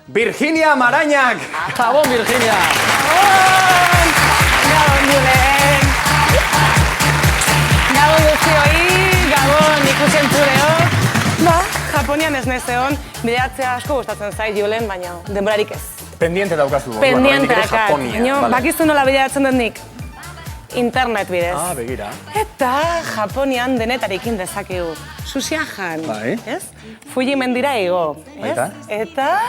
Virginia Marañak! Gabon, Virginia! Gabon, Julen! Gabon guztioi, Gabon ikusi entzuleok. Japonian ez nezeon, bideatzea asko gustatzen zait Julen, baina denborarik ez. Pendiente daukazu. Pendienteak, baina bakizu nola bideatzen dut nik? Internet bidez. Ah, begira. Eta Japonian denetarekin dezakegu. Sushia jan, Bai. ez? Fuji mendira igo, ez? Eta?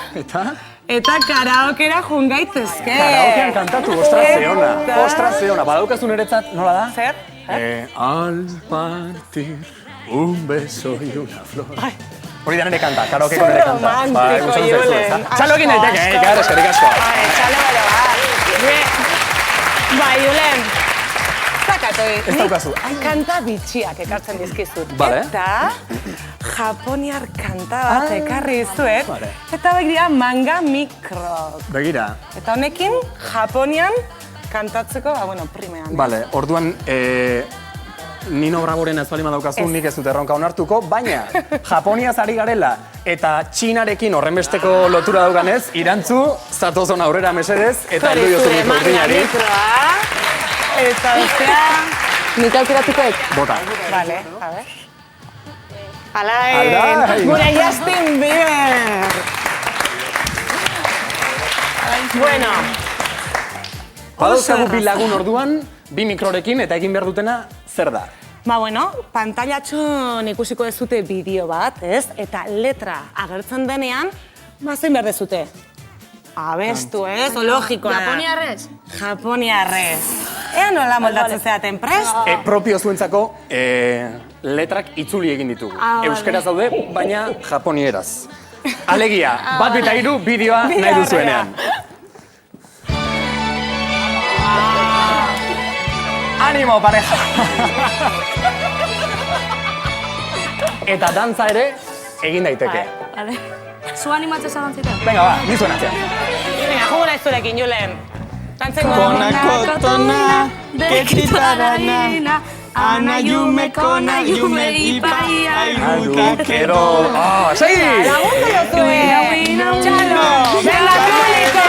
Eta karaokera jun gaitezke. Karaokean kantatu, ostras zeona. Ostras zeona. Badaukazu niretzat, nola da? Zer? Al partir un beso y una flor. Hori da nire kanta, karaokeko nire kanta. Romantiko, Julen. Txalo egin daiteke, gara, eskerrik asko. Txalo bale bat. Julen. Zakatoi. Ez daukazu. Kanta bitxiak ekartzen dizkizut. Vale. Eta japoniar kanta bat ekarri dizuet. Eta begira manga mikrok. Begira. Eta honekin Japonian kantatzeko, primean. Vale, orduan, Nino Braboren ez balima daukazu, nik ez dut erronka onartuko, baina Japoniaz ari garela eta Txinarekin horrenbesteko lotura daukanez, irantzu, zatozon aurrera mesedez, eta heldu jozu nik urdinari. Eta bestea... Nik aukeratukoek? Bota. Vale, a ver. Alain! Gure Justin Bieber! Bueno. Badauzkagu bi lagun orduan, bi mikrorekin eta egin behar dutena, zer da? Pantailatxon ikusiko dezute bideo bat, ez? Eta letra agertzen denean, zein behar dezute? Abestu, ez? Logikoa da. Japoniarrez? Japoniarrez. Ea nola moldatzen zeaten prest? Propio zuentzako letrak itzuli egin ditugu. Euskeraz daude, baina japonieraz. Alegia, 1-2-3 bideoa nahi duzuenean. Animo, pareja! Eta dantza ere egin daiteke. Zu animatzea zantzita? Venga, ba, nizuen atzea. Venga, jugu nahi zurekin, Julen. Dantzen Kotona, bekitarana, ana yume, kona yume, ipai, Arukero... Ah, segi! Lagundu dozue! Txalo! Venga, publiko!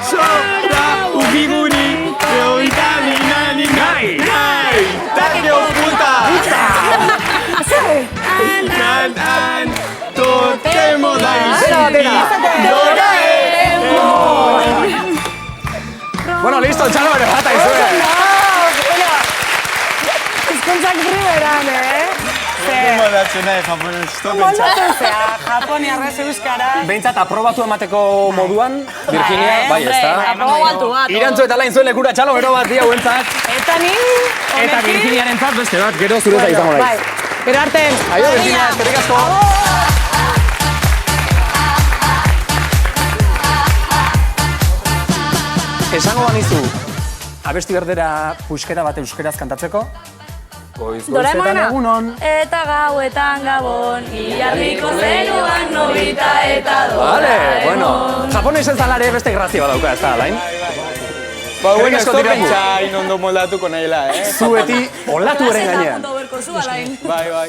Sora, ugiburi, eoitari, nani, nai! Takeo puta! Nan, totemo Doraemon! Bueno, listo, txalo bere jata izue! Hizkuntzak primeran, Moldatzen nahi, japonez, Moldatzen zea, japoniarrez euskara. Behintzat, aprobatu emateko moduan, Virginia, bai, ez da? Aprobatu bat. Irantzu eta lain zuen lekura txalo bero bat dia huentzat. Eta ni, Eta Virginiaren zat beste bat, gero zureza izango naiz. Gero arte. Aio, Virginia, eskerrik asko. Esango banizu, abesti berdera pusketa bat euskeraz kantatzeko? Goizetan egunon. Eta gauetan gabon, ilarriko zeruan nobita eta Vale, bueno. Japones ez dalare beste grazia badauka, ez da, Alain? Ba, bueno, asko ez dirazu. pentsa inondo moldatuko nahiela, Zu beti olatu eren gainean. Ondo berko zu, alain. Bai.